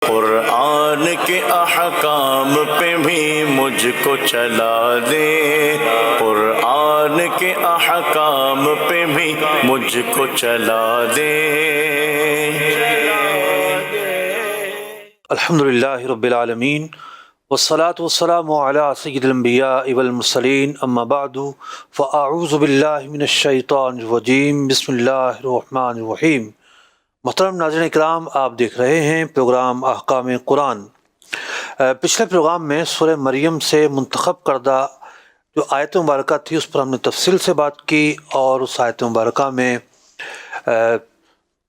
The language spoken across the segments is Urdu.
قرآن کے احکام پہ بھی مجھ کو چلا دے، قرآن کے احکام پہ بھی مجھ کو چلا دے۔ الحمدللہ رب العالمین والصلاة والسلام علی سید الانبیاء والمرسلین، اما بعد فاعوذ باللہ من الشیطان الرجیم، بسم اللہ الرحمن الرحیم۔ محترم ناظرین اکرام، آپ دیکھ رہے ہیں پروگرام احکام قرآن۔ پچھلے پروگرام میں سورہ مریم سے منتخب کردہ جو آیت مبارکہ تھی اس پر ہم نے تفصیل سے بات کی، اور اس آیت مبارکہ میں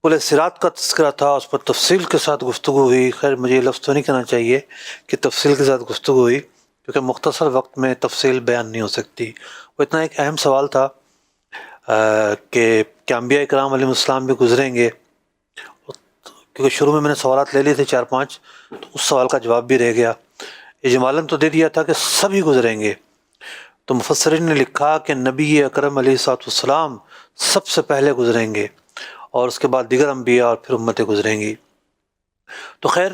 پل صراط کا تذکرہ تھا، اس پر تفصیل کے ساتھ گفتگو ہوئی۔ خیر مجھے یہ لفظ تو نہیں کہنا چاہیے کہ تفصیل کے ساتھ گفتگو ہوئی، کیونکہ مختصر وقت میں تفصیل بیان نہیں ہو سکتی۔ وہ اتنا ایک اہم سوال تھا کہ کیا انبیاء کرام علیہ السلام بھی گزریں گے، کیونکہ شروع میں نے سوالات لے لیے تھے 4-5، تو اس سوال کا جواب بھی رہ گیا۔ اجمالاً تو دے دیا تھا کہ سبھی گزریں گے، تو مفسرین نے لکھا کہ نبی اکرم علیہ السلام سب سے پہلے گزریں گے، اور اس کے بعد دیگر انبیاء اور پھر امتیں گزریں گی۔ تو خیر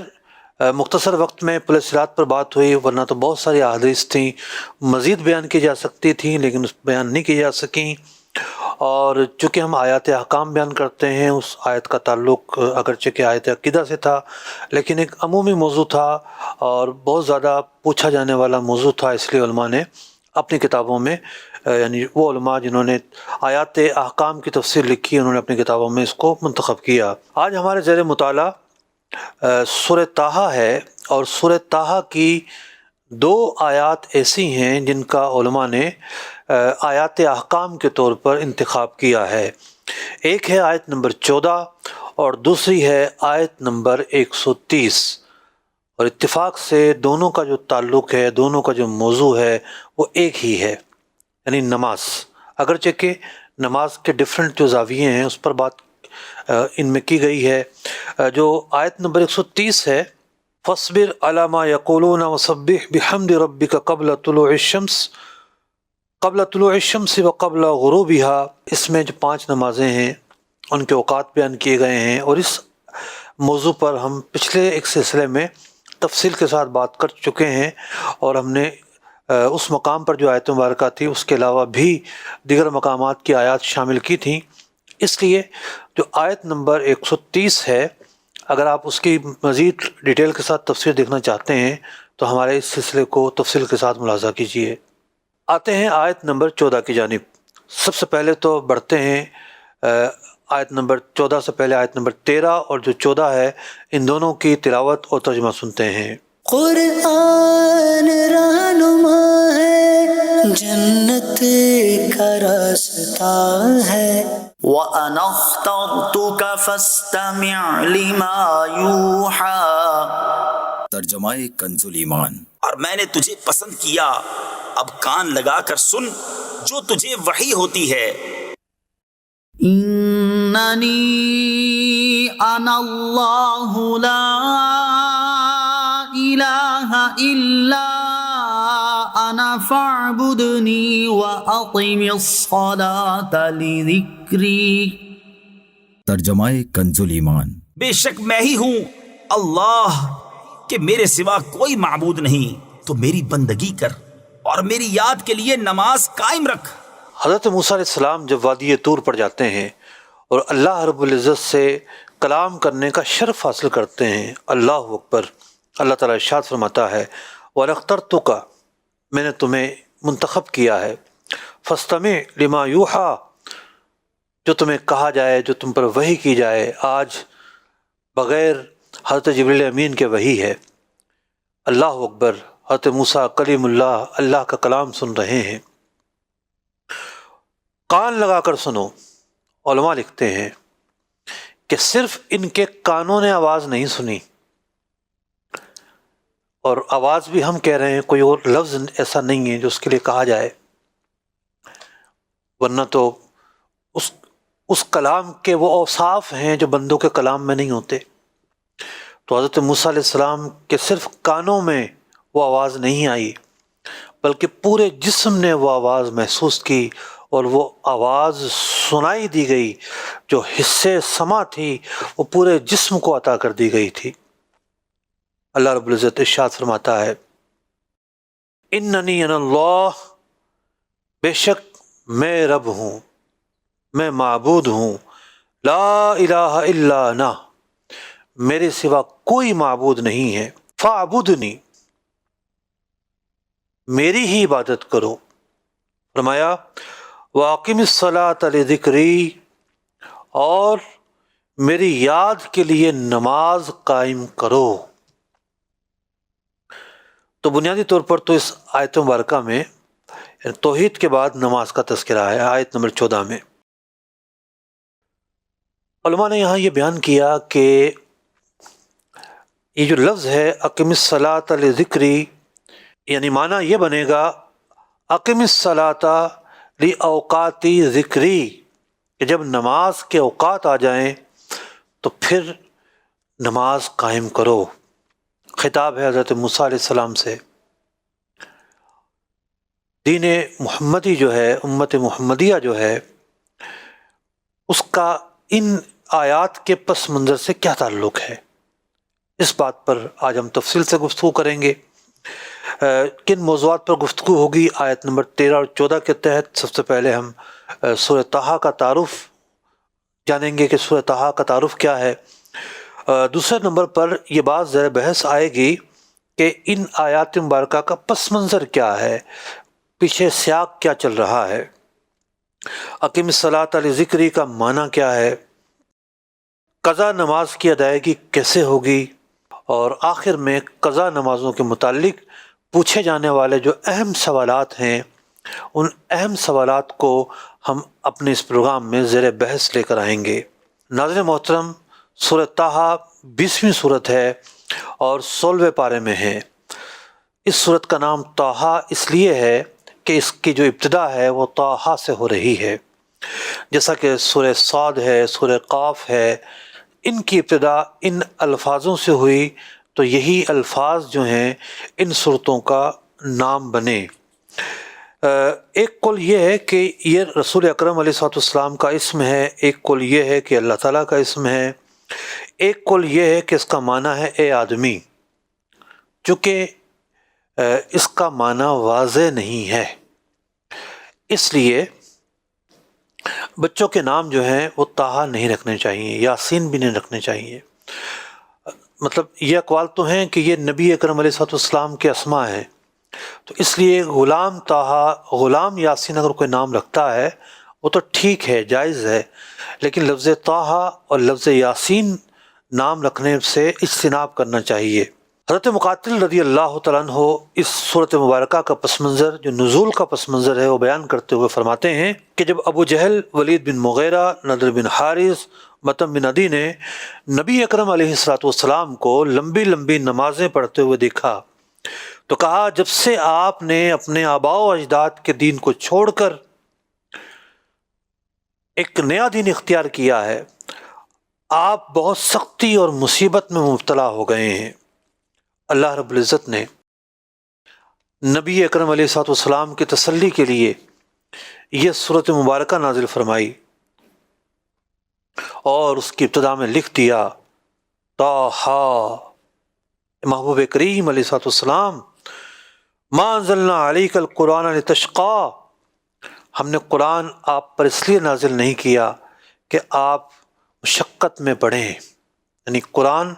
مختصر وقت میں پل صراط پر بات ہوئی، ورنہ تو بہت ساری احادیث تھیں مزید بیان کی جا سکتی تھیں، لیکن اس بیان نہیں کی جا سکیں۔ اور چونکہ ہم آیات احکام بیان کرتے ہیں، اس آیت کا تعلق اگرچہ کہ آیت عقیدہ سے تھا، لیکن ایک عمومی موضوع تھا اور بہت زیادہ پوچھا جانے والا موضوع تھا، اس لیے علماء نے اپنی کتابوں میں، یعنی وہ علماء جنہوں نے آیات احکام کی تفسیر لکھی، انہوں نے اپنی کتابوں میں اس کو منتخب کیا۔ آج ہمارے زیر مطالعہ سورہ طٰہٰ ہے، اور سورہ طٰہٰ کی 2 آیات ایسی ہیں جن کا علماء نے آیات احکام کے طور پر انتخاب کیا ہے۔ ایک ہے آیت نمبر 14 اور دوسری ہے آیت نمبر 130، اور اتفاق سے دونوں کا جو تعلق ہے، دونوں کا جو موضوع ہے وہ ایک ہی ہے، یعنی نماز۔ اگرچہ کہ نماز کے ڈیفرنٹ جو زاویے ہیں اس پر بات ان میں کی گئی ہے۔ جو آیت نمبر 130 ہے، فَاصْبِرْ عَلَىٰ مَا يَقُولُونَ وَسَبِّحْ بِحَمْدِ رَبِّكَ قبل طلوع الشمس وقبل غروبها، اس میں جو 5 نمازیں ہیں ان کے اوقات بیان کیے گئے ہیں، اور اس موضوع پر ہم پچھلے ایک سلسلے میں تفصیل کے ساتھ بات کر چکے ہیں، اور ہم نے اس مقام پر جو آیت مبارکہ تھی اس کے علاوہ بھی دیگر مقامات کی آیات شامل کی تھیں۔ اس لیے جو آیت نمبر 130 ہے، اگر آپ اس کی مزید ڈیٹیل کے ساتھ تفسیر دیکھنا چاہتے ہیں تو ہمارے اس سلسلے کو تفصیل کے ساتھ ملاحظہ کیجیے۔ آتے ہیں آیت نمبر 14 کی جانب۔ سب سے پہلے تو بڑھتے ہیں آیت نمبر 14 سے پہلے آیت نمبر 13 اور جو 14 ہے، ان دونوں کی تلاوت اور ترجمہ سنتے ہیں۔ قرآن رہنما ہے، جنت کا راستہ ہے، وَأَنَا اخْتَرْتُكَ فَاسْتَمِعْ لِمَا يُوحَىٰ۔ ترجمہ کنز ایمان۔ اور میں نے تجھے پسند کیا، اب کان لگا کر سن جو تجھے وحی ہوتی ہے۔ اننی انا اللہ لا الہ الا انا فاعبدنی واقم الصلاۃ لذکری۔ ترجمہ کنز ایمان۔ بے شک میں ہی ہوں اللہ، کہ میرے سوا کوئی معبود نہیں، تو میری بندگی کر اور میری یاد کے لیے نماز قائم رکھ۔ حضرت موسیٰ علیہ السلام جب وادی طور پر جاتے ہیں اور اللہ رب العزت سے کلام کرنے کا شرف حاصل کرتے ہیں، اللہ اکبر، اللہ تعالیٰ ارشاد فرماتا ہے وَأَنَا اخْتَرْتُكَ، میں نے تمہیں منتخب کیا ہے، فَاسْتَمِعْ لِمَا يُوحَىٰ، جو تمہیں کہا جائے، جو تم پر وحی کی جائے۔ آج بغیر حضرت جبریل امین کے وحی ہے۔ اللہ اکبر، حضرت موسیٰ کلیم اللہ، اللہ کا کلام سن رہے ہیں۔ کان لگا کر سنو۔ علماء لکھتے ہیں کہ صرف ان کے کانوں نے آواز نہیں سنی، اور آواز بھی ہم کہہ رہے ہیں، کوئی اور لفظ ایسا نہیں ہے جو اس کے لیے کہا جائے، ورنہ تو اس کلام کے وہ اوصاف ہیں جو بندوں کے کلام میں نہیں ہوتے۔ تو حضرت موسیٰ علیہ السلام کے صرف کانوں میں وہ آواز نہیں آئی، بلکہ پورے جسم نے وہ آواز محسوس کی، اور وہ آواز سنائی دی گئی، جو حصے سما تھی وہ پورے جسم کو عطا کر دی گئی تھی۔ اللہ رب العزت ارشاد فرماتا ہے اننی انا اللہ، بے شک میں رب ہوں، میں معبود ہوں، لا الہ الا انا، میرے سوا کوئی معبود نہیں ہے، فاعبدنی، میری ہی عبادت کرو۔ فرمایا واقم الصلاۃ لذکری، اور میری یاد کے لیے نماز قائم کرو۔ تو بنیادی طور پر تو اس آیت مبارکہ میں توحید کے بعد نماز کا تذکرہ ہے۔ آیت نمبر 14 میں علماء نے یہاں یہ بیان کیا کہ یہ جو لفظ ہے اقم الصلاۃ لذکری، یعنی معنی یہ بنے گا اقم الصلاۃ لاوقات ذکری، کہ جب نماز کے اوقات آ جائیں تو پھر نماز قائم کرو۔ خطاب ہے حضرت موسیٰ علیہ السلام سے۔ دین محمدی جو ہے، امت محمدیہ جو ہے، اس کا ان آیات کے پس منظر سے کیا تعلق ہے، اس بات پر آج ہم تفصیل سے گفتگو کریں گے۔ کن موضوعات پر گفتگو ہوگی؟ آیت نمبر 13 اور 14 کے تحت سب سے پہلے ہم سورہ طٰہٰ کا تعارف جانیں گے کہ سورہ طٰہٰ کا تعارف کیا ہے۔ دوسرے نمبر پر یہ بات زیر بحث آئے گی کہ ان آیات مبارکہ کا پس منظر کیا ہے، پیچھے سیاق کیا چل رہا ہے، اقیم الصلاۃ لذکری کا معنی کیا ہے، قضا نماز کی ادائیگی کیسے ہوگی، اور آخر میں قضا نمازوں کے متعلق پوچھے جانے والے جو اہم سوالات ہیں، ان اہم سوالات کو ہم اپنے اس پروگرام میں زیر بحث لے کر آئیں گے۔ ناظرین محترم، سورہ طٰہٰ 20ویں صورت ہے اور 16ویں پارے میں ہے۔ اس صورت کا نام طٰہٰ اس لیے ہے کہ اس کی جو ابتدا ہے وہ طٰہٰ سے ہو رہی ہے، جیسا کہ سورہ صاد ہے، سورہ قاف ہے، ان کی ابتدا ان الفاظوں سے ہوئی، تو یہی الفاظ جو ہیں ان صورتوں کا نام بنے۔ ایک قول یہ ہے کہ یہ رسول اکرم علیہ السلام کا اسم ہے، ایک قول یہ ہے کہ اللہ تعالیٰ کا اسم ہے، ایک قول یہ ہے کہ اس کا معنی ہے اے آدمی، چونکہ اس کا معنی واضح نہیں ہے، اس لیے بچوں کے نام جو ہیں وہ طٰہٰ نہیں رکھنے چاہیے، یاسین بھی نہیں رکھنے چاہیے۔ مطلب یہ اقوال تو ہیں کہ یہ نبی اکرم علیہ السلام کے اسماء ہیں، تو اس لیے غلام طٰہٰ، غلام یاسین اگر کوئی نام رکھتا ہے وہ تو ٹھیک ہے، جائز ہے، لیکن لفظ طٰہٰ اور لفظ یاسین نام رکھنے سے اجتناب کرنا چاہیے۔ حضرت مقاتل رضی اللہ تعالیٰ عنہ اس صورت مبارکہ کا پس منظر، جو نزول کا پس منظر ہے، وہ بیان کرتے ہوئے فرماتے ہیں کہ جب ابو جہل، ولید بن مغیرہ، نضر بن حارث، مطعم بن عدی نے نبی اکرم علیہ السلام کو لمبی لمبی نمازیں پڑھتے ہوئے دیکھا تو کہا جب سے آپ نے اپنے آباء و اجداد کے دین کو چھوڑ کر ایک نیا دین اختیار کیا ہے، آپ بہت سختی اور مصیبت میں مبتلا ہو گئے ہیں۔ اللہ رب العزت نے نبی اکرم علیہ السلام کی تسلی کے لیے یہ صورت مبارکہ نازل فرمائی اور اس کی ابتدا میں لکھ دیا طٰہٰ، محبوب کریم علیہ السلام، ما انزلنا علیک القرآن لتشقیٰ، ہم نے قرآن آپ پر اس لیے نازل نہیں کیا کہ آپ مشقت میں پڑھیں، یعنی قرآن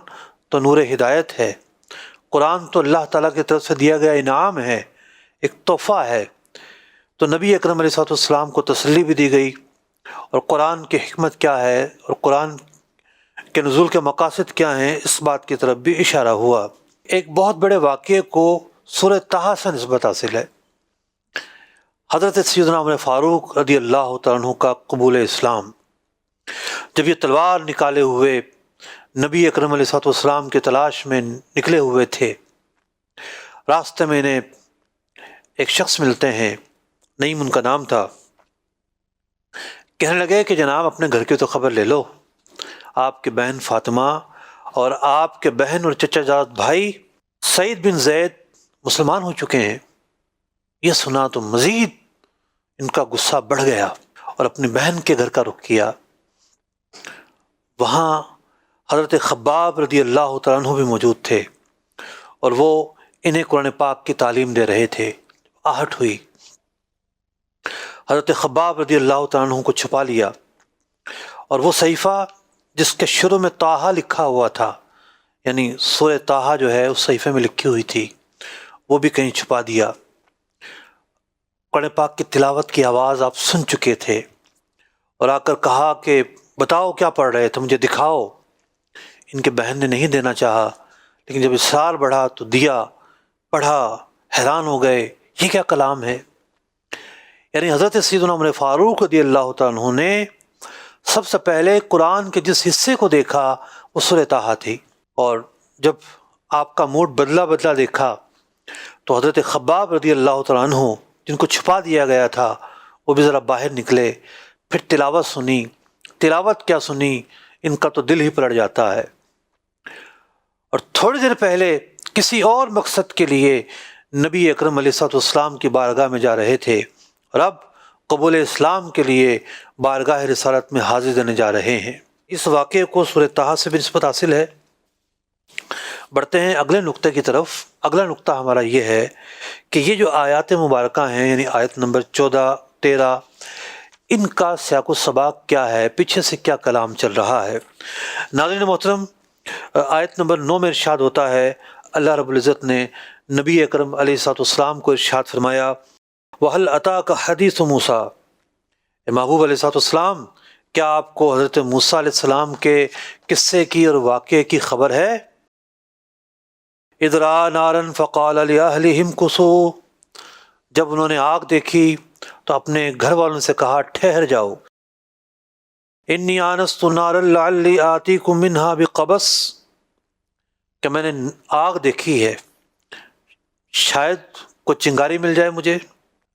تو نور ہدایت ہے، قرآن تو اللہ تعالیٰ کی طرف سے دیا گیا انعام ہے، ایک تحفہ ہے، تو نبی اکرم علیہ السلام کو تسلی بھی دی گئی، اور قرآن کی حکمت کیا ہے اور قرآن کے نزول کے مقاصد کیا ہیں، اس بات کی طرف بھی اشارہ ہوا۔ ایک بہت بڑے واقعے کو سورہ طٰہٰ سے نسبت حاصل ہے۔ حضرت سیدنا عمر فاروق رضی اللہ تعالیٰ عنہ کا قبول اسلام، جب یہ تلوار نکالے ہوئے نبی اکرم علیہ السلام کی تلاش میں نکلے ہوئے تھے، راستے میں انہیں ایک شخص ملتے ہیں، نعیم ان کا نام تھا، کہنے لگے کہ جناب اپنے گھر کی تو خبر لے لو، آپ کی بہن فاطمہ اور آپ کے بہن اور چچا جاد بھائی سعید بن زید مسلمان ہو چکے ہیں۔ یہ سنا تو مزید ان کا غصہ بڑھ گیا اور اپنی بہن کے گھر کا رخ کیا۔ وہاں حضرت خباب رضی اللہ تعالیٰ عنہ بھی موجود تھے، اور وہ انہیں قرآن پاک کی تعلیم دے رہے تھے۔ آہٹ ہوئی، حضرت خباب رضی اللہ تعالیٰ عنہ کو چھپا لیا، اور وہ صحیفہ جس کے شروع میں طٰہٰ لکھا ہوا تھا، یعنی سورہ طٰہٰ جو ہے اس صحیفے میں لکھی ہوئی تھی، وہ بھی کہیں چھپا دیا۔ قرآن پاک کی تلاوت کی آواز آپ سن چکے تھے، اور آ کر کہا کہ بتاؤ کیا پڑھ رہے تھے، مجھے دکھاؤ۔ ان کے بہن نے نہیں دینا چاہا، لیکن جب اصرار بڑھا تو دیا، پڑھا، حیران ہو گئے، یہ کیا کلام ہے۔ یعنی حضرت سیدنا عمر فاروق رضی اللہ تعالیٰ عنہ نے سب سے پہلے قرآن کے جس حصے کو دیکھا وہ سورہ طٰہٰ تھی، اور جب آپ کا موڈ بدلا دیکھا تو حضرت خباب رضی اللہ تعالیٰ عنہ جن کو چھپا دیا گیا تھا وہ بھی ذرا باہر نکلے، پھر تلاوت سنی۔ تلاوت کیا سنی، ان کا تو دل ہی پلٹ جاتا ہے۔ اور تھوڑی دیر پہلے کسی اور مقصد کے لیے نبی اکرم علیہ الصلوۃ والسلام کی بارگاہ میں جا رہے تھے، اور اب قبول اسلام کے لیے بارگاہ رسالت میں حاضر دینے جا رہے ہیں۔ اس واقعے کو سورہ طٰہٰ سے بھی نسبت حاصل ہے۔ بڑھتے ہیں اگلے نقطے کی طرف۔ اگلا نقطہ ہمارا یہ ہے کہ یہ جو آیات مبارکہ ہیں، یعنی آیت نمبر 14، 13، ان کا سیاق و سباق کیا ہے، پیچھے سے کیا کلام چل رہا ہے۔ ناظرین محترم، آیت نمبر 9 میں ارشاد ہوتا ہے، اللہ رب العزت نے نبی اکرم علیہ الصلوۃ والسلام کو ارشاد فرمایا، وَهَلْ أَتَاكَ حَدِيثُ مُوسَىٰ، محبوب علیہ الصلوۃ والسلام، کیا آپ کو حضرت موسیٰ علیہ السلام کے قصے کی اور واقعے کی خبر ہے؟ اِذْ رَأَىٰ نَارًا فَقَالَ لِأَهْلِهِمْ كُثُوا، جب انہوں نے آگ دیکھی تو اپنے گھر والوں سے کہا ٹھہر جاؤ۔ إِنِّي آنَسْتُ نَارًا لَعَلِّي آتِيكُم مِّنْهَا بِقَبَسٍ، کہ میں نے آگ دیکھی ہے، شاید کوئی چنگاری مل جائے مجھے،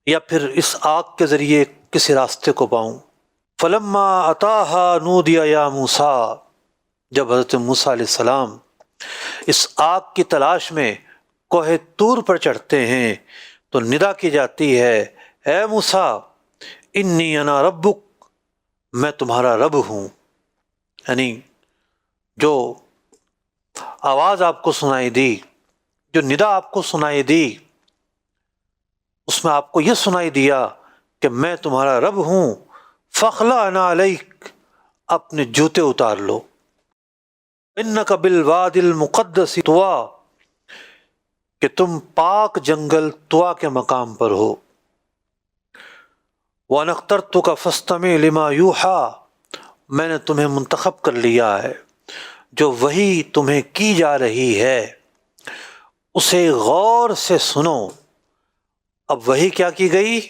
یا پھر اس آگ کے ذریعے کسی راستے کو پاؤں۔ فَلَمَّا أَتَاهَا نُودِيَ يَا مُوسَىٰ، جب حضرت موسیٰ علیہ السلام اس آگ کی تلاش میں کوہ طور پر چڑھتے ہیں تو ندا کی جاتی ہے، اے موسیٰ، انی انا ربک، میں تمہارا رب ہوں۔ یعنی جو آواز آپ کو سنائی دی، جو ندا آپ کو سنائی دی، اس میں آپ کو یہ سنائی دیا کہ میں تمہارا رب ہوں، فاخلعنا علیک، اپنے جوتے اتار لو، انک بالوادی المقدس طویٰ، کہ تم پاک جنگل طویٰ کے مقام پر ہو، وَأَنَا اخْتَرْتُكَ فَاسْتَمِعْ لِمَا يُوحَىٰ، میں نے تمہیں منتخب کر لیا ہے، جو وحی تمہیں کی جا رہی ہے اسے غور سے سنو۔ اب وحی کیا کی گئی؟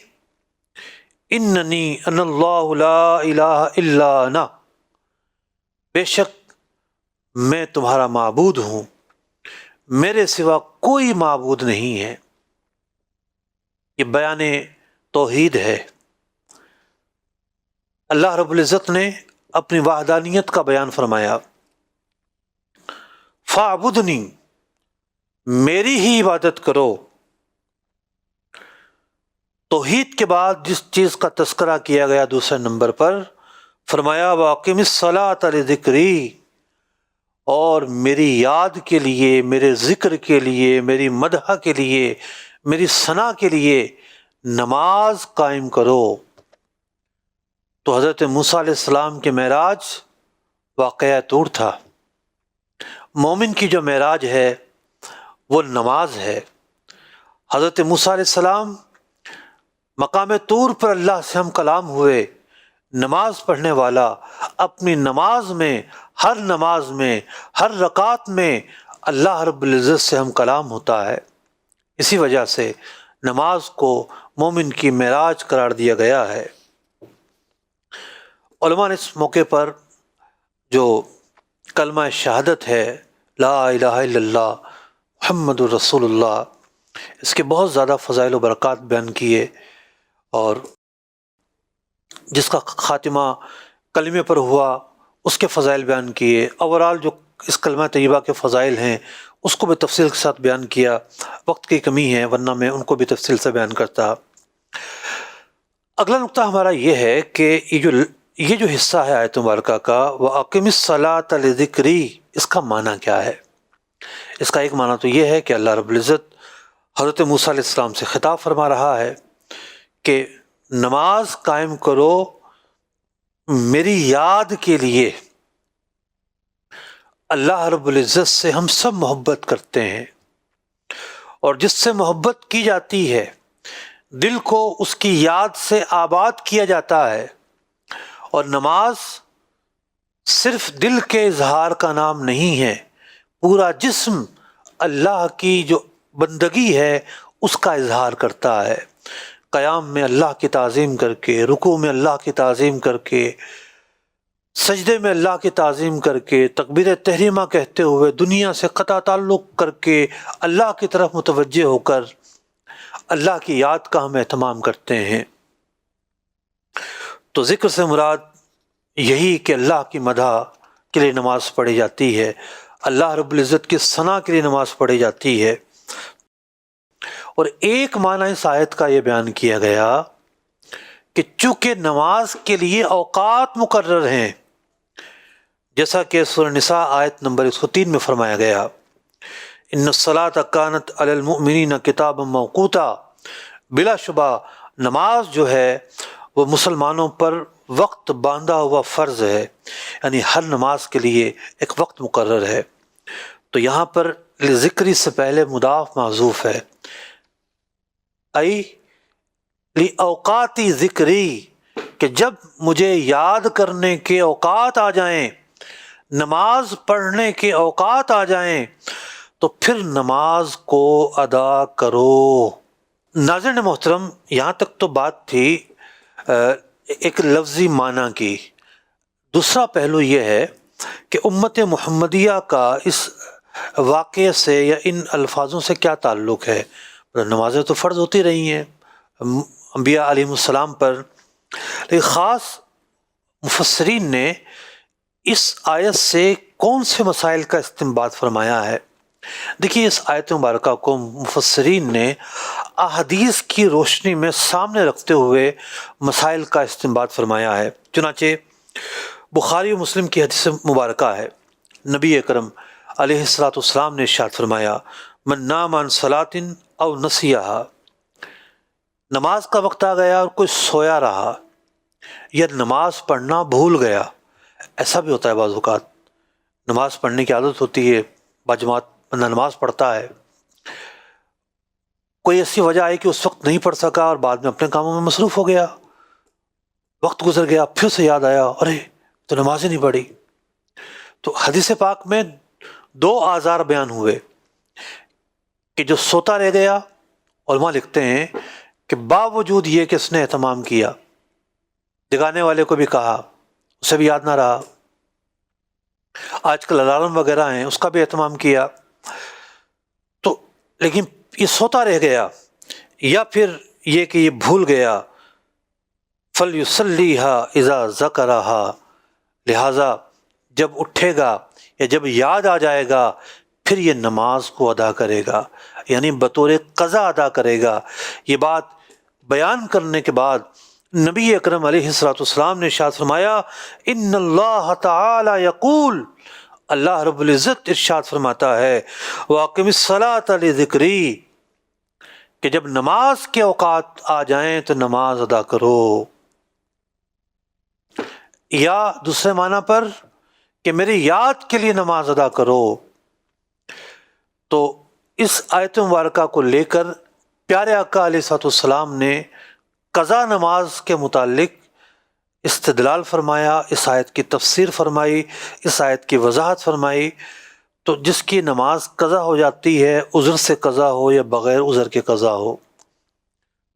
اننی انا اللہ لا الہ الا انا، بے شک میں تمہارا معبود ہوں، میرے سوا کوئی معبود نہیں ہے۔ یہ بیان توحید ہے۔ اللہ رب العزت نے اپنی وحدانیت کا بیان فرمایا، فاعبدنی، میری ہی عبادت کرو۔ توحید کے بعد جس چیز کا تذکرہ کیا گیا دوسرے نمبر پر، فرمایا واقم الصلاۃ لذکری، اور میری یاد کے لیے، میرے ذکر کے لیے، میری مدح کے لیے، میری ثنا کے لیے نماز قائم کرو۔ تو حضرت موسیٰ علیہ السلام کے معراج واقعہ طور تھا۔ مومن کی جو معراج ہے وہ نماز ہے۔ حضرت موسیٰ علیہ السلام مقام طور پر اللہ سے ہم کلام ہوئے۔ نماز پڑھنے والا اپنی نماز میں، ہر نماز میں، ہر رکعت میں اللہ رب العزت سے ہم کلام ہوتا ہے۔ اسی وجہ سے نماز کو مومن کی معراج قرار دیا گیا ہے۔ علماء نے اس موقع پر جو کلمہ شہادت ہے، لا الہ الا اللہ محمد الرسول اللہ، اس کے بہت زیادہ فضائل و برکات بیان کیے، اور جس کا خاتمہ کلمے پر ہوا اس کے فضائل بیان کیے۔ اوورال جو اس کلمہ طیبہ کے فضائل ہیں اس کو بھی تفصیل کے ساتھ بیان کیا۔ وقت کی کمی ہے ورنہ میں ان کو بھی تفصیل سے بیان کرتا۔ اگلا نقطہ ہمارا یہ ہے کہ یہ جو حصہ ہے آیت مبارکہ کا، وَأَقِمِ الصَّلَاةَ لِذِكْرِي، اس کا معنی کیا ہے؟ اس کا ایک معنی تو یہ ہے کہ اللہ رب العزت حضرت موسیٰ علیہ السلام سے خطاب فرما رہا ہے کہ نماز قائم کرو میری یاد کے لیے۔ اللہ رب العزت سے ہم سب محبت کرتے ہیں، اور جس سے محبت کی جاتی ہے دل کو اس کی یاد سے آباد کیا جاتا ہے، اور نماز صرف دل کے اظہار کا نام نہیں ہے، پورا جسم اللہ کی جو بندگی ہے اس کا اظہار کرتا ہے۔ قیام میں اللہ کی تعظیم کر کے، رکوع میں اللہ کی تعظیم کر کے، سجدے میں اللہ کی تعظیم کر کے، تکبیر تحریمہ کہتے ہوئے دنیا سے قطع تعلق کر کے اللہ کی طرف متوجہ ہو کر اللہ کی یاد کا ہم اہتمام کرتے ہیں۔ تو ذکر سے مراد یہی کہ اللہ کی مدح کے لیے نماز پڑھی جاتی ہے، اللہ رب العزت کی ثنا کے لیے نماز پڑھی جاتی ہے۔ اور ایک معنی اس آیت کا یہ بیان کیا گیا کہ چونکہ نماز کے لیے اوقات مقرر ہیں، جیسا کہ سورہ نساء آیت نمبر 103 میں فرمایا گیا، ان الصلاۃ کانت علی المؤمنین کتابا موقوتا، بلا شبہ نماز جو ہے وہ مسلمانوں پر وقت باندھا ہوا فرض ہے، یعنی ہر نماز کے لیے ایک وقت مقرر ہے۔ تو یہاں پر ذکری سے پہلے مضاف محذوف ہے، ای اوقاتی ذکری، کہ جب مجھے یاد کرنے کے اوقات آ جائیں، نماز پڑھنے کے اوقات آ جائیں، تو پھر نماز کو ادا کرو۔ ناظرین محترم، یہاں تک تو بات تھی ایک لفظی معنی کی۔ دوسرا پہلو یہ ہے کہ امت محمدیہ کا اس واقعے سے یا ان الفاظوں سے کیا تعلق ہے؟ نمازیں تو فرض ہوتی رہی ہیں انبیاء علیہ السلام پر، لیکن خاص مفسرین نے اس آیت سے کون سے مسائل کا استنباط فرمایا ہے؟ دیکھیے، اس آیت مبارکہ کو مفسرین نے احادیث کی روشنی میں سامنے رکھتے ہوئے مسائل کا استنباط فرمایا ہے۔ چنانچہ بخاری و مسلم کی حدیث مبارکہ ہے، نبی اکرم علیہ الصلوۃ والسلام نے ارشاد فرمایا، من نام عن صلاۃ او نسیہا، نماز کا وقت آ گیا اور کوئی سویا رہا یا نماز پڑھنا بھول گیا۔ ایسا بھی ہوتا ہے بعض اوقات، نماز پڑھنے کی عادت ہوتی ہے، باجماعت بندہ نماز پڑھتا ہے، کوئی ایسی وجہ آئی کہ اس وقت نہیں پڑھ سکا اور بعد میں اپنے کاموں میں مصروف ہو گیا، وقت گزر گیا، پھر سے یاد آیا، ارے تو نماز ہی نہیں پڑھی۔ تو حدیث پاک میں دو آزار بیان ہوئے کہ جو سوتا رہ گیا، علماء لکھتے ہیں کہ باوجود یہ کہ اس نے اہتمام کیا، جگانے والے کو بھی کہا، اسے بھی یاد نہ رہا، آج کل الارم وغیرہ ہیں اس کا بھی اہتمام کیا، تو لیکن یہ سوتا رہ گیا، یا پھر یہ کہ یہ بھول گیا، فَلْيُصَلِّيهَا إِذَا ذَكَرَهَا، لہٰذا جب اٹھے گا یا جب یاد آ جائے گا پھر یہ نماز کو ادا کرے گا، یعنی بطور قضا ادا کرے گا۔ یہ بات بیان کرنے کے بعد نبی اکرم علیہ الصلوۃ والسلام نے ارشاد فرمایا، ان اللہ تعالی یقول، اللہ رب العزت ارشاد فرماتا ہے، وَأَقِمِ الصَّلَاةَ لِذِكْرِي، کہ جب نماز کے اوقات آ جائیں تو نماز ادا کرو۔ یا دوسرے معنی پر کہ میری یاد کے لیے نماز ادا کرو۔ تو اس آیت مبارکہ کو لے کر پیارے آقا علیہ الصلوۃ والسلام نے قضا نماز کے متعلق استدلال فرمایا، اس آیت کی تفسیر فرمائی، اس آیت کی وضاحت فرمائی۔ تو جس کی نماز قضا ہو جاتی ہے، عذر سے قضا ہو یا بغیر عذر کے قضا ہو،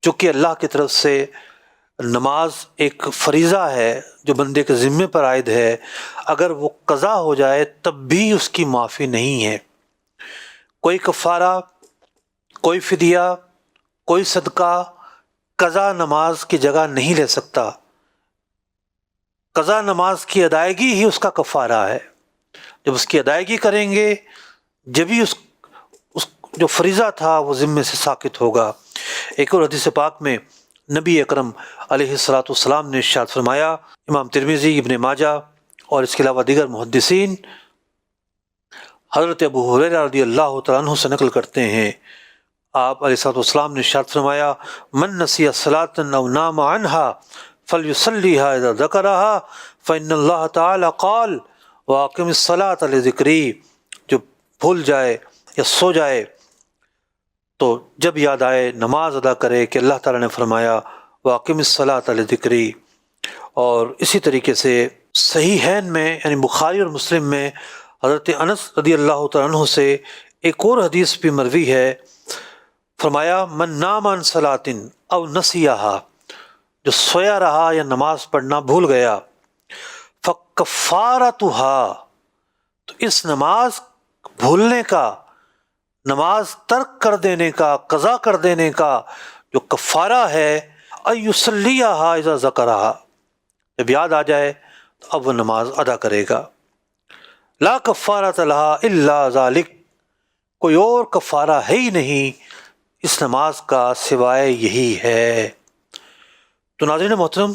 چونکہ اللہ کی طرف سے نماز ایک فریضہ ہے جو بندے کے ذمے پر عائد ہے، اگر وہ قضا ہو جائے تب بھی اس کی معافی نہیں ہے۔ کوئی کفارہ، کوئی فدیہ، کوئی صدقہ قضا نماز کی جگہ نہیں لے سکتا۔ قضا نماز کی ادائیگی ہی اس کا کفارہ ہے۔ جب اس کی ادائیگی کریں گے جبھی اس جو فریضہ تھا وہ ذمے سے ساقط ہوگا۔ ایک اور حدیث پاک میں نبی اکرم علیہ الصلوۃ والسلام نے ارشاد فرمایا، امام ترمذی، ابن ماجہ اور اس کے علاوہ دیگر محدثین، حضرت ابو ہریرہ رضی اللہ تعالیٰ عنہ سے نقل کرتے ہیں، آپ علیہ الصلوۃ والسلام نے ارشاد فرمایا، من نسی صلاۃ او نام عنها فلیصلیها اذا ذکرها فإن اللہ تعالی قال واقم الصلاۃ لذکری، جو بھول جائے یا سو جائے تو جب یاد آئے نماز ادا کرے کہ اللہ تعالیٰ نے فرمایا واقم الصلاۃ لذکری۔ اور اسی طریقے سے صحیحین میں یعنی بخاری اور مسلم میں حضرت انس رضی اللہ تعالیٰ عنہ سے ایک اور حدیث بھی مروی ہے، فرمایا من نام عن صلاۃ او نسیہا، جو سویا رہا یا نماز پڑھنا بھول گیا، فکفارتها، تو اس نماز بھولنے کا، نماز ترک کر دینے کا، قضا کر دینے کا جو کفارہ ہے، ان یصلیھا اذا ذکرھا، جب یاد آ جائے تو اب وہ نماز ادا کرے گا۔ لا کفارۃ لہا الا ذالک، کوئی اور کفارہ ہے ہی نہیں اس نماز کا سوائے یہی ہے۔ تو ناظرین محترم،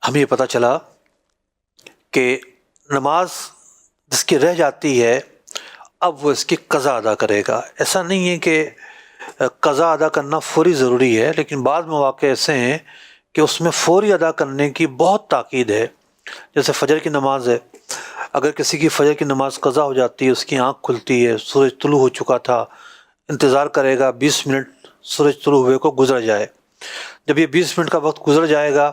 ہمیں یہ پتہ چلا کہ نماز جس کی رہ جاتی ہے اب وہ اس کی قضا ادا کرے گا۔ ایسا نہیں ہے کہ قضا ادا کرنا فوری ضروری ہے، لیکن بعض مواقع ایسے ہیں کہ اس میں فوری ادا کرنے کی بہت تاکید ہے، جیسے فجر کی نماز ہے، اگر کسی کی فجر کی نماز قضا ہو جاتی ہے، اس کی آنکھ کھلتی ہے، سورج طلوع ہو چکا تھا، انتظار کرے گا 20 منٹ سورج طلوع ہوئے کو گزر جائے، جب یہ 20 منٹ کا وقت گزر جائے گا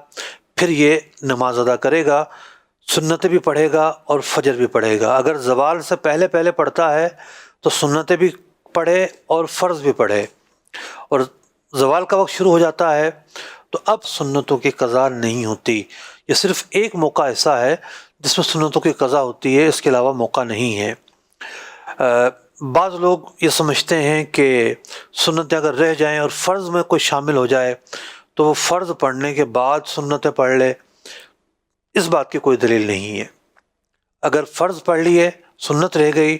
پھر یہ نماز ادا کرے گا، سنتیں بھی پڑھے گا اور فجر بھی پڑھے گا۔ اگر زوال سے پہلے پہلے پڑھتا ہے تو سنتیں بھی پڑھے اور فرض بھی پڑھے، اور زوال کا وقت شروع ہو جاتا ہے تو اب سنتوں کی قضا نہیں ہوتی۔ یہ صرف ایک موقع ایسا ہے جس میں سنتوں کی قضا ہوتی ہے، اس کے علاوہ موقع نہیں ہے۔ بعض لوگ یہ سمجھتے ہیں کہ سنتیں اگر رہ جائیں اور فرض میں کوئی شامل ہو جائے تو وہ فرض پڑھنے کے بعد سنتیں پڑھ لے، اس بات کی کوئی دلیل نہیں ہے۔ اگر فرض پڑھ لیے، سنت رہ گئی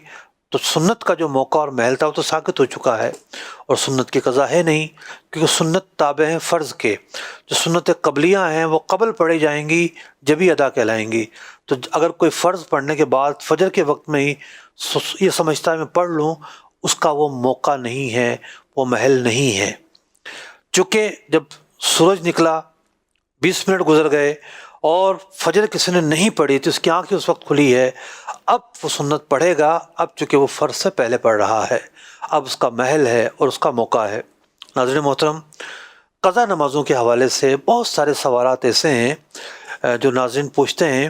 تو سنت کا جو موقع اور محل تھا وہ تو ساقط ہو چکا ہے، اور سنت کی قضا ہے نہیں، کیونکہ سنت تابع ہیں فرض کے۔ جو سنت قبلیہ ہیں وہ قبل پڑھی جائیں گی جبھی ادا کہلائیں گی۔ تو اگر کوئی فرض پڑھنے کے بعد فجر کے وقت میں ہی یہ سمجھتا ہے میں پڑھ لوں، اس کا وہ موقع نہیں ہے، وہ محل نہیں ہے۔ چونکہ جب سورج نکلا، 20 منٹ گزر گئے اور فجر کسی نے نہیں پڑھی تو اس کی آنکھ اس وقت کھلی ہے، اب وہ سنت پڑھے گا، اب چونکہ وہ فرض سے پہلے پڑھ رہا ہے، اب اس کا محل ہے اور اس کا موقع ہے۔ ناظرین محترم، قضا نمازوں کے حوالے سے بہت سارے سوالات ایسے ہیں جو ناظرین پوچھتے ہیں۔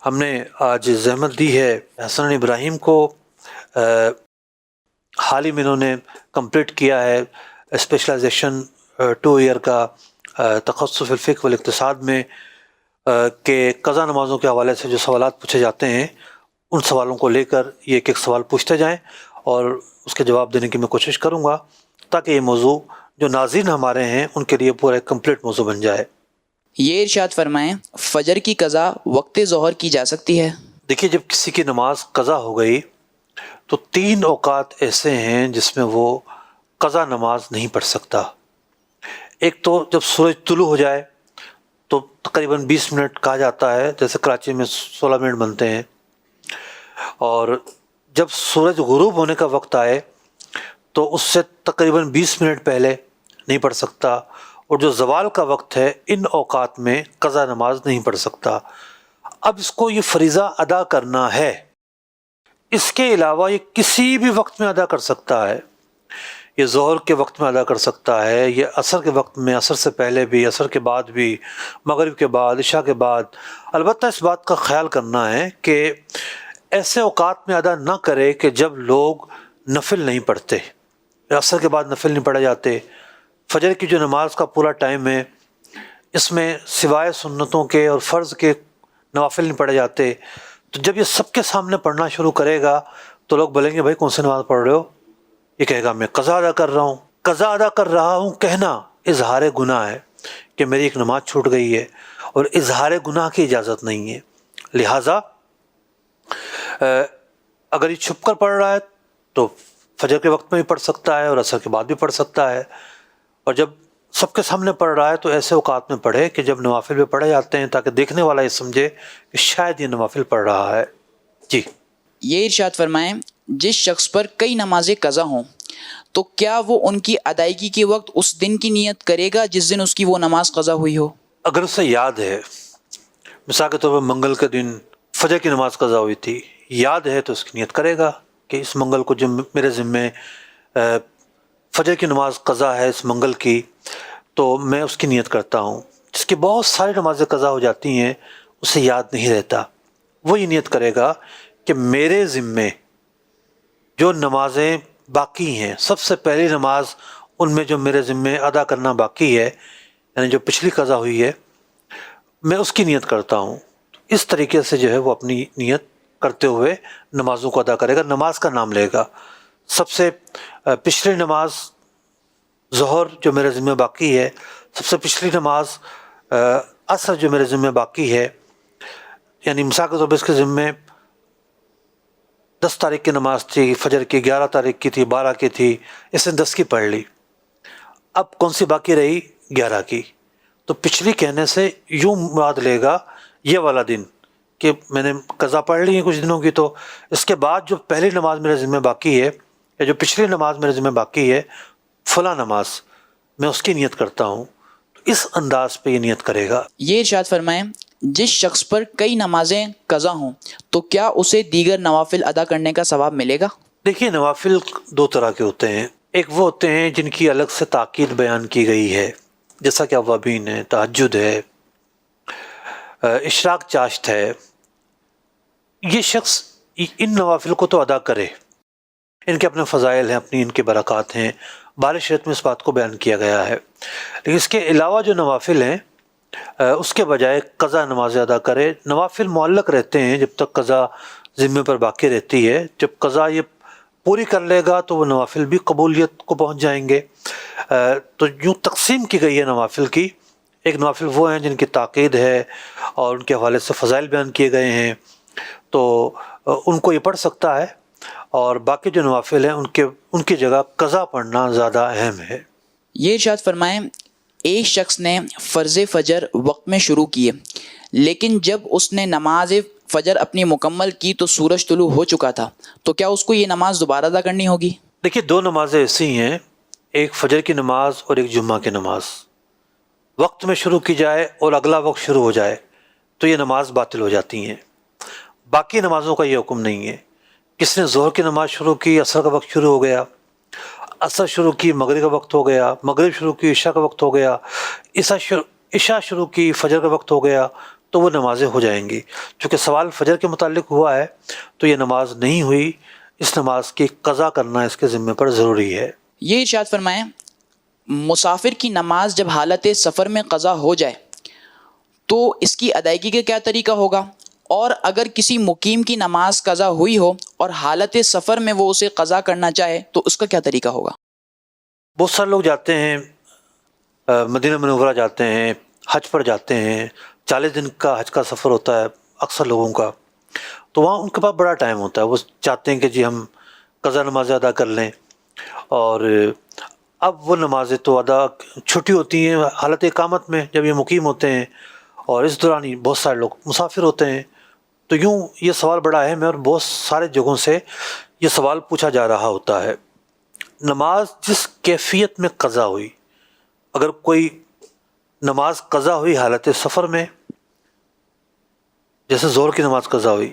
ہم نے آج زحمت دی ہے حسن ابراہیم کو، حال ہی میں انہوں نے کمپلیٹ کیا ہے اسپیشلائزیشن 2 ایئر کا تخصص فی الفقہ والاقتصاد میں، کہ قضا نمازوں کے حوالے سے جو سوالات پوچھے جاتے ہیں ان سوالوں کو لے کر یہ ایک ایک سوال پوچھتے جائیں اور اس کے جواب دینے کی میں کوشش کروں گا، تاکہ یہ موضوع جو ناظرین ہمارے ہیں ان کے لیے پورا ایک کمپلیٹ موضوع بن جائے۔ یہ ارشاد فرمائیں، فجر کی قضا وقت ظہر کی جا سکتی ہے؟ دیکھیے، جب کسی کی نماز قضا ہو گئی تو 3 اوقات ایسے ہیں جس میں وہ قضا نماز نہیں پڑھ سکتا۔ ایک تو جب سورج طلوع ہو جائے تو تقریباً 20 منٹ کہا جاتا ہے، جیسے کراچی میں 16 منٹ بنتے ہیں، اور جب سورج غروب ہونے کا وقت آئے تو اس سے تقریباً 20 منٹ پہلے نہیں پڑھ سکتا، اور جو زوال کا وقت ہے ان اوقات میں قضا نماز نہیں پڑھ سکتا۔ اب اس کو یہ فریضہ ادا کرنا ہے، اس کے علاوہ یہ کسی بھی وقت میں ادا کر سکتا ہے، یہ ظہر کے وقت میں ادا کر سکتا ہے، یہ عصر کے وقت میں، عصر سے پہلے بھی، عصر کے بعد بھی، مغرب کے بعد، عشاء کے بعد۔ البتہ اس بات کا خیال کرنا ہے کہ ایسے اوقات میں ادا نہ کرے کہ جب لوگ نفل نہیں پڑھتے، عصر کے بعد نفل نہیں پڑھے جاتے۔ فجر کی جو نماز کا پورا ٹائم ہے اس میں سوائے سنتوں کے اور فرض کے نوافل نہیں پڑھے جاتے، تو جب یہ سب کے سامنے پڑھنا شروع کرے گا تو لوگ بولیں گے بھائی کون سی نماز پڑھ رہے ہو؟ یہ کہے گا میں قضا ادا کر رہا ہوں۔ قضا ادا کر رہا ہوں کہنا اظہار گناہ ہے کہ میری ایک نماز چھوٹ گئی ہے، اور اظہار گناہ کی اجازت نہیں ہے۔ لہٰذا اگر یہ چھپ کر پڑھ رہا ہے تو فجر کے وقت میں بھی پڑھ سکتا ہے اور عصر کے بعد بھی پڑھ سکتا ہے، اور جب سب کے سامنے پڑھ رہا ہے تو ایسے اوقات میں پڑھے کہ جب نوافل بھی پڑھے جاتے ہیں، تاکہ دیکھنے والا یہ سمجھے کہ شاید یہ نوافل پڑھ رہا ہے۔ جی یہ ارشاد فرمائیں جس شخص پر کئی نمازیں قضا ہوں تو کیا وہ ان کی ادائیگی کے وقت اس دن کی نیت کرے گا جس دن اس کی وہ نماز قضا ہوئی ہو؟ اگر اسے یاد ہے، مثال کے طور پر منگل کے دن فجر کی نماز قضا ہوئی تھی، یاد ہے تو اس کی نیت کرے گا کہ اس منگل کو جو میرے ذمے فجر کی نماز قضا ہے اس منگل کی، تو میں اس کی نیت کرتا ہوں۔ جس کی بہت ساری نمازیں قضا ہو جاتی ہیں اسے یاد نہیں رہتا، وہ یہ نیت کرے گا کہ میرے ذمے جو نمازیں باقی ہیں، سب سے پہلی نماز ان میں جو میرے ذمے ادا کرنا باقی ہے، یعنی جو پچھلی قضا ہوئی ہے، میں اس کی نیت کرتا ہوں۔ اس طریقے سے جو ہے وہ اپنی نیت کرتے ہوئے نمازوں کو ادا کرے گا، نماز کا نام لے گا۔ سب سے پچھلی نماز ظہر جو میرے ذمہ باقی ہے، سب سے پچھلی نماز عصر جو میرے ذمہ باقی ہے، یعنی مثال کے طور پر اس کے ذمہ 10 تاریخ کی نماز تھی، فجر کی 11 تاریخ کی تھی، 12 کی تھی، اس نے 10 کی پڑھ لی، اب کون سی باقی رہی؟ 11 کی۔ تو پچھلی کہنے سے یوں مراد لے گا یہ والا دن کہ میں نے قضا پڑھ لی ہے کچھ دنوں کی، تو اس کے بعد جو پہلی نماز میرے ذمہ باقی ہے یا جو پچھلی نماز میرے ذمہ باقی ہے، فلاں نماز، میں اس کی نیت کرتا ہوں، تو اس انداز پہ یہ نیت کرے گا۔ یہ ارشاد فرمائیں جس شخص پر کئی نمازیں قضا ہوں تو کیا اسے دیگر نوافل ادا کرنے کا ثواب ملے گا؟ دیکھیے نوافل 2 طرح کے ہوتے ہیں، ایک وہ ہوتے ہیں جن کی الگ سے تاکید بیان کی گئی ہے، جیسا کہ اوابین ہے، تہجد ہے، اشراق چاشت ہے۔ یہ شخص ان نوافل کو تو ادا کرے، ان کے اپنے فضائل ہیں، اپنی ان کے برکات ہیں، بارِ شریعت میں اس بات کو بیان کیا گیا ہے، لیکن اس کے علاوہ جو نوافل ہیں اس کے بجائے قضا نماز ادا کرے۔ نوافل معلق رہتے ہیں جب تک قضا ذمے پر باقی رہتی ہے، جب قضا یہ پوری کر لے گا تو وہ نوافل بھی قبولیت کو پہنچ جائیں گے۔ تو یوں تقسیم کی گئی ہے نوافل کی، ایک نوافل وہ ہیں جن کی تاکید ہے اور ان کے حوالے سے فضائل بیان کیے گئے ہیں، تو ان کو یہ پڑھ سکتا ہے، اور باقی جو نوافل ہیں ان کی جگہ قضا پڑھنا زیادہ اہم ہے۔ یہ ارشاد فرمائیں ایک شخص نے فرض فجر وقت میں شروع کیے، لیکن جب اس نے نماز فجر اپنی مکمل کی تو سورج طلوع ہو چکا تھا، تو کیا اس کو یہ نماز دوبارہ ادا کرنی ہوگی؟ دیکھیے 2 نمازیں ایسی ہیں، ایک فجر کی نماز اور ایک جمعہ کی نماز، وقت میں شروع کی جائے اور اگلا وقت شروع ہو جائے تو یہ نماز باطل ہو جاتی ہیں۔ باقی نمازوں کا یہ حکم نہیں ہے، کس نے ظہر کی نماز شروع کی، عصر کا وقت شروع ہو گیا، عصر شروع کی مغرب کا وقت ہو گیا، مغرب شروع کی عشاء کا وقت ہو گیا، عشاء شروع کی فجر کا وقت ہو گیا، تو وہ نمازیں ہو جائیں گی۔ چونکہ سوال فجر کے متعلق ہوا ہے تو یہ نماز نہیں ہوئی، اس نماز کی قضا کرنا اس کے ذمے پر ضروری ہے۔ یہ ارشاد فرمائیں مسافر کی نماز جب حالت سفر میں قضا ہو جائے تو اس کی ادائیگی کا کیا طریقہ ہوگا، اور اگر کسی مقیم کی نماز قضا ہوئی ہو اور حالت سفر میں وہ اسے قضا کرنا چاہے تو اس کا کیا طریقہ ہوگا؟ بہت سارے لوگ جاتے ہیں مدینہ منورہ جاتے ہیں، حج پر جاتے ہیں، 40 دن کا حج کا سفر ہوتا ہے اکثر لوگوں کا، تو وہاں ان کے پاس بڑا ٹائم ہوتا ہے، وہ چاہتے ہیں کہ جی ہم قضا نمازیں ادا کر لیں، اور اب وہ نمازیں تو ادا چھٹی ہوتی ہیں حالت اقامت میں جب یہ مقیم ہوتے ہیں، اور اس دوران ہی بہت سارے لوگ مسافر ہوتے ہیں۔ تو یوں یہ سوال بڑا اہم ہے اور بہت سارے جگہوں سے یہ سوال پوچھا جا رہا ہوتا ہے۔ نماز جس کیفیت میں قضا ہوئی، اگر کوئی نماز قضا ہوئی حالت سفر میں، جیسے ظہر کی نماز قضا ہوئی،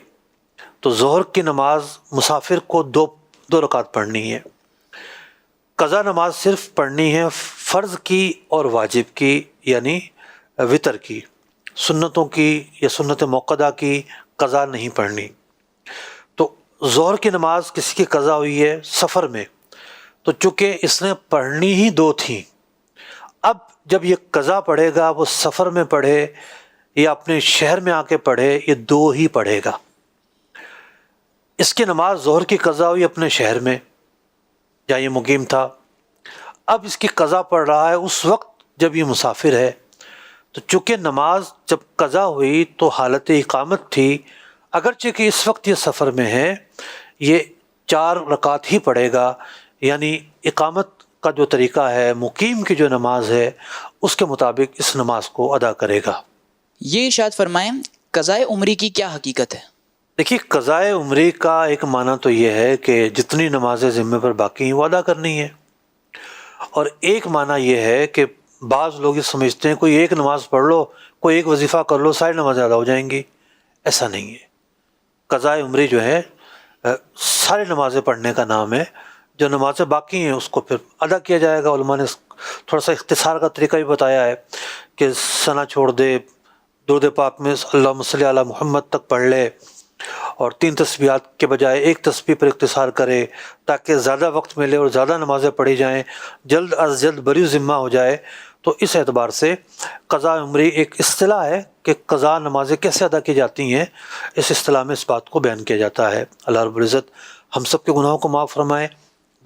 تو ظہر کی نماز مسافر کو دو رکعت پڑھنی ہے۔ قضا نماز صرف پڑھنی ہے فرض کی اور واجب کی، یعنی وطر کی، سنتوں کی یا سنت موقدہ کی قضا نہیں پڑھنی۔ تو ظہر کی نماز کسی کی قضا ہوئی ہے سفر میں، تو چونکہ اس نے پڑھنی ہی 2 تھیں، اب جب یہ قضا پڑھے گا وہ سفر میں پڑھے یا اپنے شہر میں آ کے پڑھے، یہ 2 ہی پڑھے گا۔ اس کی نماز ظہر کی قضا ہوئی اپنے شہر میں جہاں یہ مقیم تھا، اب اس کی قضا پڑھ رہا ہے اس وقت جب یہ مسافر ہے، تو چونکہ نماز جب قضا ہوئی تو حالت اقامت تھی، اگرچہ کہ اس وقت یہ سفر میں ہے، یہ 4 رکعت ہی پڑھے گا، یعنی اقامت کا جو طریقہ ہے، مقیم کی جو نماز ہے، اس کے مطابق اس نماز کو ادا کرے گا۔ یہ ارشاد فرمائیں قضائے عمری کی کیا حقیقت ہے؟ دیکھیے قضائے عمری کا ایک معنی تو یہ ہے کہ جتنی نمازیں ذمے پر باقی ہیں وہ ادا کرنی ہے، اور ایک معنی یہ ہے کہ بعض لوگ یہ سمجھتے ہیں کوئی ایک نماز پڑھ لو، کوئی ایک وظیفہ کر لو، ساری نمازیں ادا ہو جائیں گی. ایسا نہیں ہے. قضائے عمری جو ہے ساری نمازیں پڑھنے کا نام ہے. جو نمازیں باقی ہیں اس کو پھر ادا کیا جائے گا. علماء نے تھوڑا سا اختصار کا طریقہ بھی بتایا ہے کہ ثنا چھوڑ دے، درود پاک میں اللہم صلی علی محمد تک پڑھ لے، اور 3 تسبیحات کے بجائے 1 تسبیح پر اختصار کرے تاکہ زیادہ وقت ملے اور زیادہ نمازیں پڑھی جائیں، جلد از جلد بری ذمہ ہو جائے. تو اس اعتبار سے قضاء عمری ایک اصطلاح ہے کہ قضاء نمازیں کیسے ادا کی جاتی ہیں. اس اصطلاح میں اس بات کو بیان کیا جاتا ہے. اللہ رب العزت ہم سب کے گناہوں کو معاف فرمائے.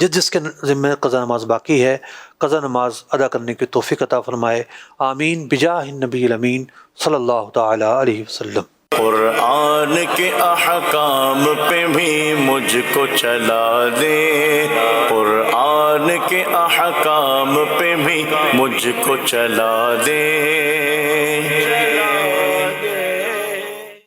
جس کے ذمہ قضا نماز باقی ہے قضا نماز ادا کرنے کی توفیق عطا فرمائے. آمین بجاہ النبی الامین صلی اللہ تعالی علیہ وسلم. قرآن کے احکام پہ بھی مجھ کو چلا دے، قرآن کے احکام پہ بھی مجھ کو چلا دے.